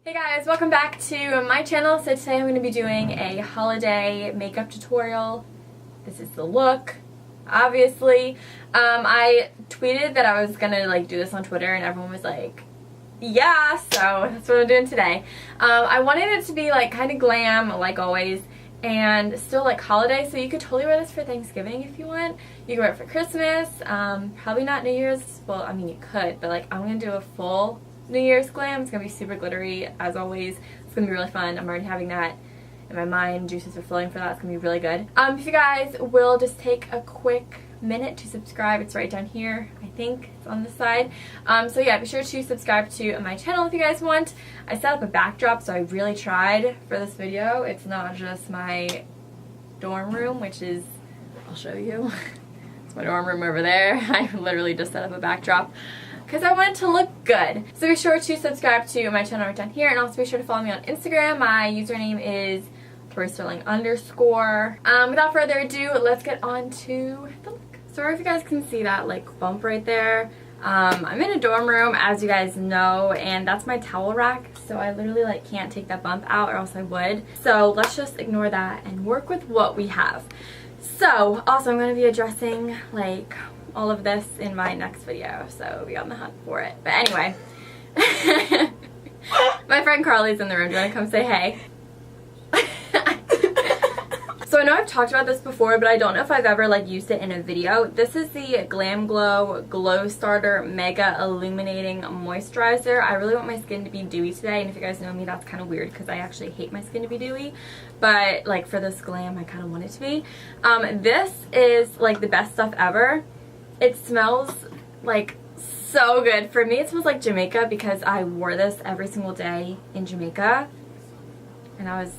Hey guys, welcome back to my channel. So today I'm going to be doing a holiday makeup tutorial. This is the look, obviously. I tweeted that I was going to do this on Twitter and everyone was like, yeah, so that's what I'm doing today. I wanted it to be kind of glam, like always, and still holiday, so you could totally wear this for Thanksgiving if you want. You can wear it for Christmas, probably not New Year's. Well, I mean you could, but I'm going to do a full New Year's glam. It's going to be super glittery as always. It's going to be really fun. I'm already having that in my mind. Juices are flowing for that. It's going to be really good. If you guys will just take a quick minute to subscribe, it's right down here. I think it's on this side. So yeah, be sure to subscribe to my channel if you guys want. I set up a backdrop, so I really tried for this video. It's not just my dorm room, which is, I'll show you. It's my dorm room over there. I literally just set up a backdrop because I want it to look good. So be sure to subscribe to my channel right down here, and also be sure to follow me on Instagram. My username is toristerling_. Without further ado, let's get on to the look. Sorry if you guys can see that bump right there. I'm in a dorm room, as you guys know, and that's my towel rack, so I literally can't take that bump out or else I would. So let's just ignore that and work with what we have. So also I'm going to be addressing all of this in my next video, so be on the hunt for it. But anyway, my friend Carly's in the room. Do you want to come say hey? So I know I've talked about this before, but I don't know if I've ever used it in a video. This is the Glam Glow Glow Starter Mega Illuminating Moisturizer. I really want my skin to be dewy today, and if you guys know me, that's kind of weird because I actually hate my skin to be dewy. But for this glam, I kind of want it to be. This is the best stuff ever. It smells so good. For me, it smells like Jamaica because I wore this every single day in Jamaica. And it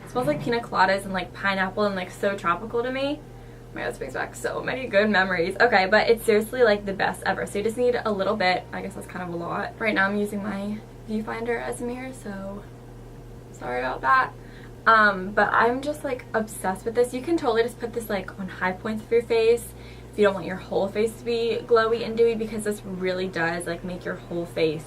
smells like pina coladas and pineapple and so tropical to me. Oh my god, this brings back so many good memories. Okay, but it's seriously the best ever. So you just need a little bit. I guess that's kind of a lot. Right now I'm using my viewfinder as a mirror, so sorry about that. But I'm just obsessed with this. You can totally just put this on high points of your face if you don't want your whole face to be glowy and dewy, because this really does make your whole face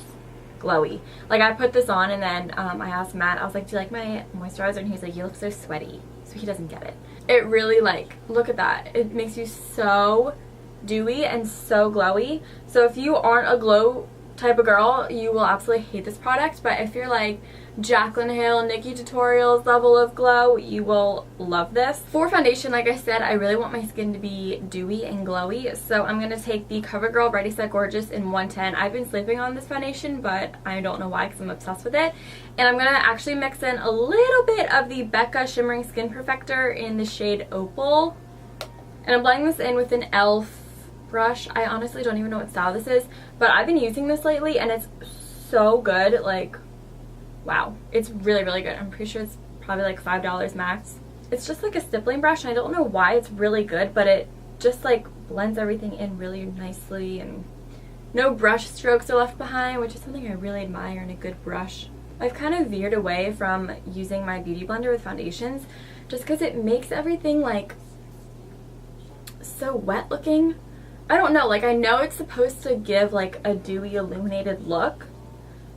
glowy. I put this on and then I asked Matt, I was like, do you like my moisturizer? And he's like, you look so sweaty. So he doesn't get it. It really look at that. It makes you so dewy and so glowy. So if you aren't a glow type of girl, you will absolutely hate this product. But if you're Jaclyn Hill, Nikki Tutorials level of glow, you will love this. For foundation, like I said, I really want my skin to be dewy and glowy, so I'm going to take the CoverGirl Ready Set Gorgeous in 110. I've been sleeping on this foundation, but I don't know why because I'm obsessed with it. And I'm going to actually mix in a little bit of the Becca Shimmering Skin Perfector in the shade Opal. And I'm blending this in with an e.l.f. brush. I honestly don't even know what style this is, but I've been using this lately and it's so good. Wow, it's really, really good. I'm pretty sure it's probably $5 max. It's just a stippling brush, and I don't know why it's really good, but it just blends everything in really nicely, and no brush strokes are left behind, which is something I really admire in a good brush. I've kind of veered away from using my beauty blender with foundations just because it makes everything so wet looking. I don't know, I know it's supposed to give a dewy illuminated look,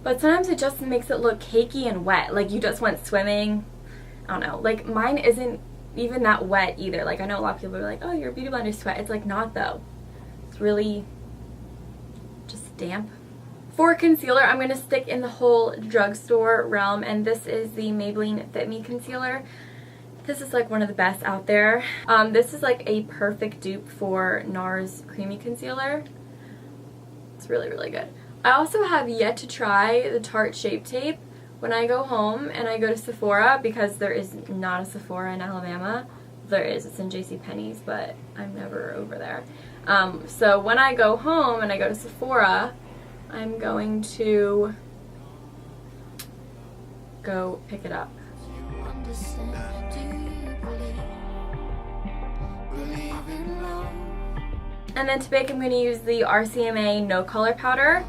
but sometimes it just makes it look cakey and wet, you just went swimming. I don't know, mine isn't even that wet either. I know a lot of people are like, oh, your beauty blender's wet. It's not though. It's really just damp. For concealer, I'm going to stick in the whole drugstore realm, and this is the Maybelline Fit Me Concealer. This is one of the best out there. This is a perfect dupe for NARS Creamy Concealer. It's really, really good. I also have yet to try the Tarte Shape Tape when I go home and I go to Sephora, because there is not a Sephora in Alabama. There is, it's in JCPenney's, but I'm never over there. So when I go home and I go to Sephora, I'm going to go pick it up. And then to bake, I'm going to use the RCMA No Color Powder.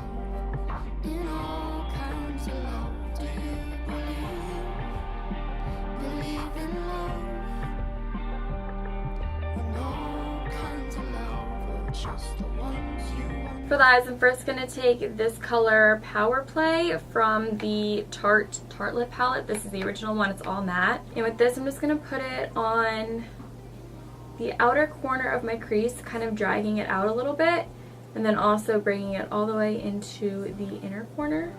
Just the ones you want. For the eyes, I'm first going to take this color Power Play from the Tarte Lip palette. This is the original one. It's all matte. And with this, I'm just going to put it on the outer corner of my crease, kind of dragging it out a little bit, and then also bringing it all the way into the inner corner.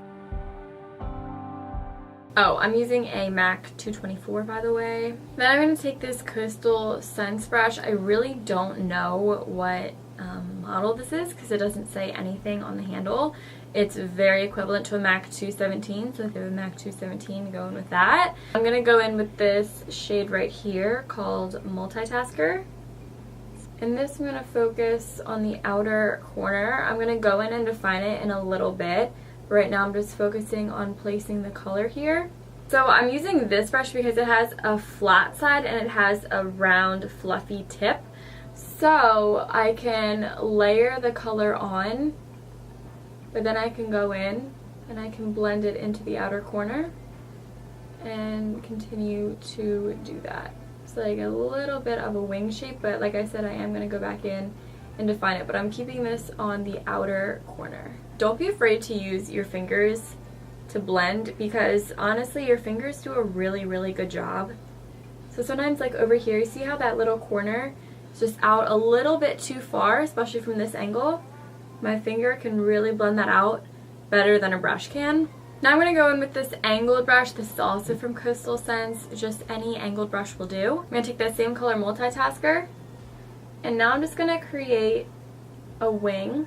Oh, I'm using a MAC 224, by the way. Then I'm going to take this Coastal Scents brush. I really don't know what model this is because it doesn't say anything on the handle. It's very equivalent to a MAC 217, so if you have a MAC 217, go in with that. I'm going to go in with this shade right here called Multitasker. And this I'm going to focus on the outer corner. I'm going to go in and define it in a little bit. Right now I'm just focusing on placing the color here. So I'm using this brush because it has a flat side and it has a round fluffy tip. So I can layer the color on, but then I can go in and I can blend it into the outer corner and continue to do that. It's like a little bit of a wing shape, but like I said, I am going to go back in and define it, but I'm keeping this on the outer corner. Don't be afraid to use your fingers to blend because honestly your fingers do a really good job. So sometimes like over here, you see how that little corner is just out a little bit too far, especially from this angle? My finger can really blend that out better than a brush can. Now I'm going to go in with this angled brush. This is also from Coastal Scents. Just any angled brush will do. I'm going to take that same color Multitasker, and now I'm just going to create a wing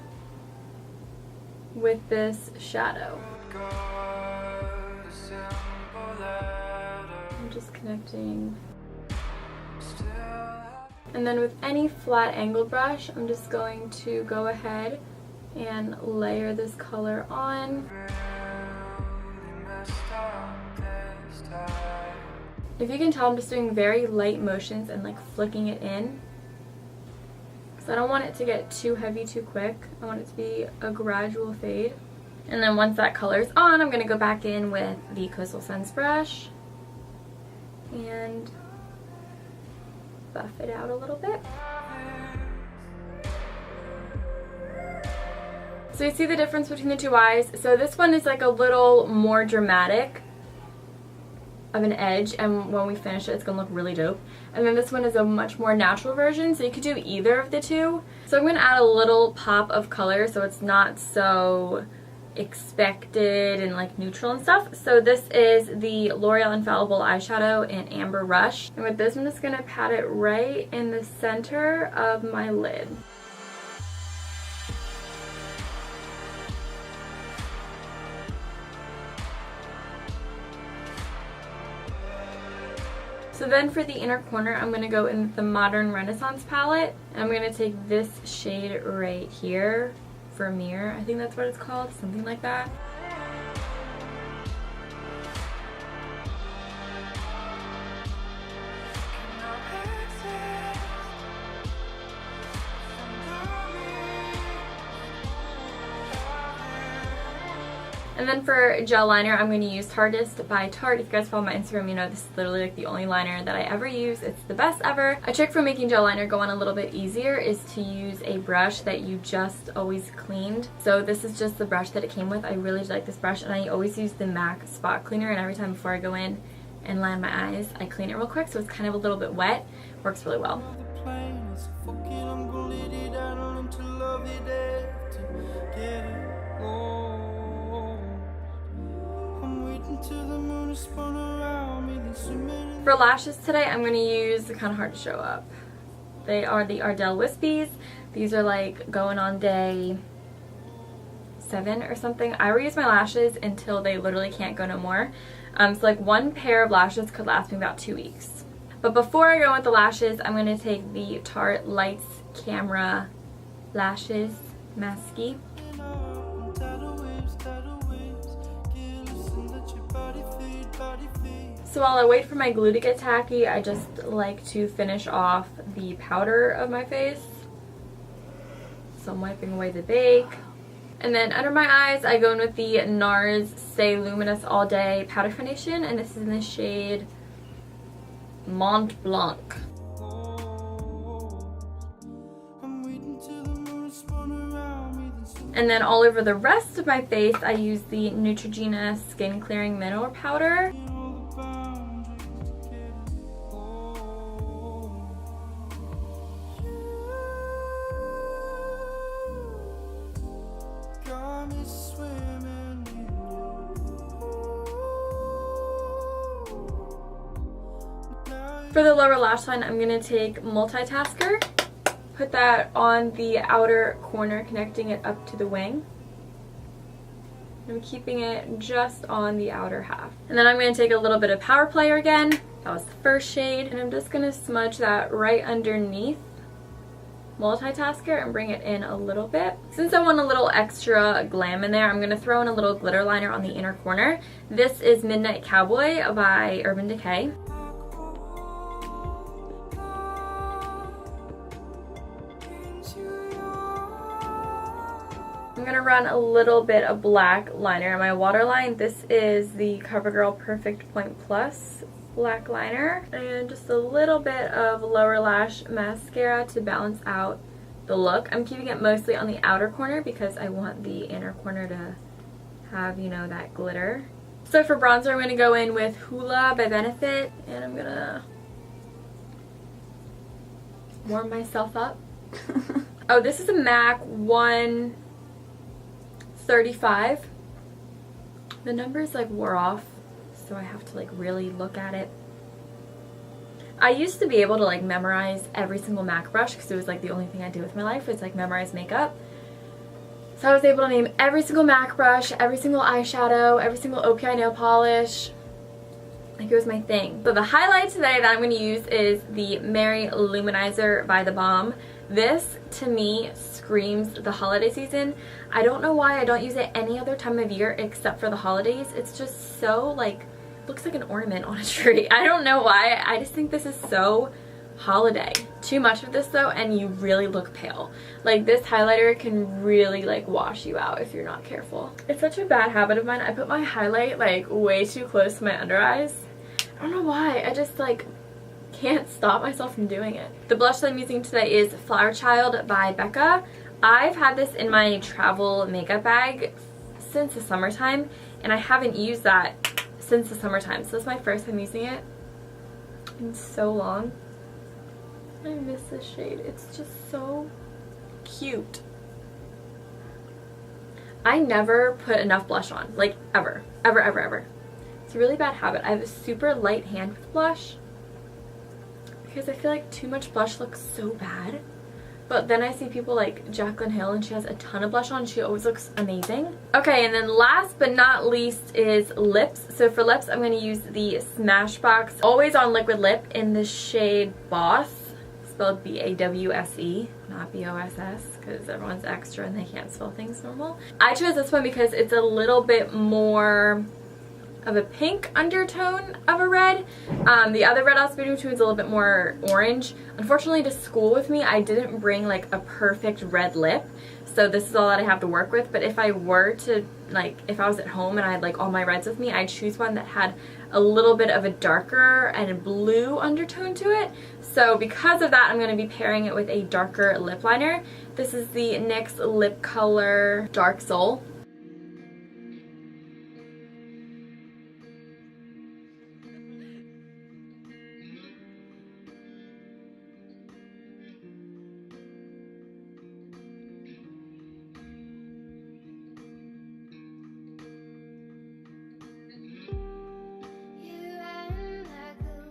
with this shadow. I'm just connecting. And then with any flat angled brush, I'm just going to go ahead and layer this color on. If you can tell, I'm just doing very light motions and like flicking it in, because I don't want it to get too heavy too quick. I want it to be a gradual fade. And then once that color's on, I'm going to go back in with the Coastal Scents brush and buff it out a little bit. So you see the difference between the two eyes. So this one is like a little more dramatic of an edge, and when we finish it, it's gonna look really dope. And then this one is a much more natural version, so you could do either of the two. So I'm gonna add a little pop of color so it's not so expected and like neutral and stuff. So this is the L'Oreal Infallible eyeshadow in Amber Rush, and with this I'm just gonna pat it right in the center of my lid. So then for the inner corner, I'm going to go in with the Modern Renaissance palette. And I'm going to take this shade right here, Vermeer, I think that's what it's called, something like that. And then for gel liner, I'm going to use Tartist by Tarte. If you guys follow my Instagram, you know this is literally like the only liner that I ever use. It's the best ever. A trick for making gel liner go on a little bit easier is to use a brush that you just always cleaned. So this is just the brush that it came with. I really like this brush, and I always use the MAC spot cleaner, and every time before I go in and line my eyes, I clean it real quick so it's kind of a little bit wet. Works really well. For lashes today, I'm going to use, they're kind of hard to show up. They are the Ardell Wispies. These are like going on day 7 or something. I reuse my lashes until they literally can't go no more. So like one pair of lashes could last me about 2 weeks. But before I go with the lashes, I'm going to take the Tarte Lights Camera Lashes Masky. So while I wait for my glue to get tacky, I just like to finish off the powder of my face. So I'm wiping away the bake. And then under my eyes, I go in with the NARS Stay Luminous All Day Powder Foundation, and this is in the shade Mont Blanc. And then all over the rest of my face, I use the Neutrogena Skin Clearing Mineral Powder. For the lower lash line, I'm going to take Multitasker, put that on the outer corner, connecting it up to the wing. I'm keeping it just on the outer half. And then I'm going to take a little bit of Power Player again. That was the first shade. And I'm just going to smudge that right underneath Multitasker and bring it in a little bit. Since I want a little extra glam in there, I'm going to throw in a little glitter liner on the inner corner. This is Midnight Cowboy by Urban Decay. I'm going to run a little bit of black liner on my waterline. This is the CoverGirl Perfect Point Plus black liner. And just a little bit of lower lash mascara to balance out the look. I'm keeping it mostly on the outer corner because I want the inner corner to have, you know, that glitter. So for bronzer, I'm going to go in with Hoola by Benefit. And I'm going to warm myself up. Oh, this is a MAC 135. The numbers like wore off, so I have to like really look at it. I used to be able to like memorize every single MAC brush because it was like the only thing I did with my life was like memorize makeup. So I was able to name every single MAC brush, every single eyeshadow, every single OPI nail polish. Like it was my thing. So the highlight today that I'm going to use is the Mary Luminizer by The Balm. This to me screams the holiday season. I don't know why I don't use it any other time of year except for the holidays. It's just so like, looks like an ornament on a tree. I don't know why. I just think this is so holiday. Too much of this though and you really look pale. Like this highlighter can really like wash you out if you're not careful. It's such a bad habit of mine. I put my highlight like way too close to my under eyes. I don't know why. I just like can't stop myself from doing it. The blush that I'm using today is Flower Child by Becca. I've had this in my travel makeup bag since the summertime and I haven't used that since the summertime. So this is my first time using it in so long. I miss this shade. It's just so cute. I never put enough blush on. Like ever. Ever, ever, ever. It's a really bad habit. I have a super light hand with blush because I feel like too much blush looks so bad. But then I see people like Jaclyn Hill and she has a ton of blush on. She always looks amazing. Okay, and then last but not least is lips. So for lips, I'm going to use the Smashbox Always On Liquid Lip in the shade Boss. Spelled B-A-W-S-E, not B-O-S-S, because everyone's extra and they can't spell things normal. I chose this one because it's a little bit more of a pink undertone of a red. The other red I was speaking to is a little bit more orange. Unfortunately, to school with me, I didn't bring like a perfect red lip, so this is all that I have to work with. But if I were to, like, if I was at home and I had like all my reds with me, I'd choose one that had a little bit of a darker and a blue undertone to it. So because of that, I'm going to be pairing it with a darker lip liner. This is the NYX Lip Color Dark Soul.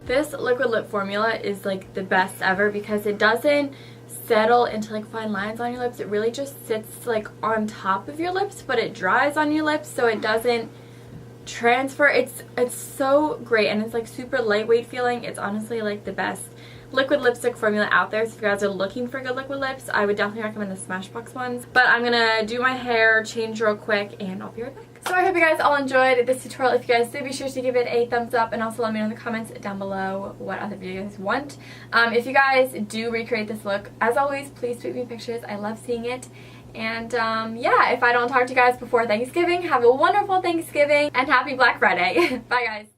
This liquid lip formula is like the best ever because it doesn't settle into like fine lines on your lips. It really just sits like on top of your lips, but it dries on your lips so it doesn't transfer. It's so great and it's like super lightweight feeling. It's honestly like the best liquid lipstick formula out there. So if you guys are looking for good liquid lips, I would definitely recommend the Smashbox ones. But I'm gonna do my hair, change real quick, and I'll be right back. So I hope you guys all enjoyed this tutorial. If you guys did, be sure to give it a thumbs up and also let me know in the comments down below what other videos you want. If you guys do recreate this look, as always, please tweet me pictures. I love seeing it. And yeah, if I don't talk to you guys before Thanksgiving, have a wonderful Thanksgiving and happy Black Friday. Bye guys.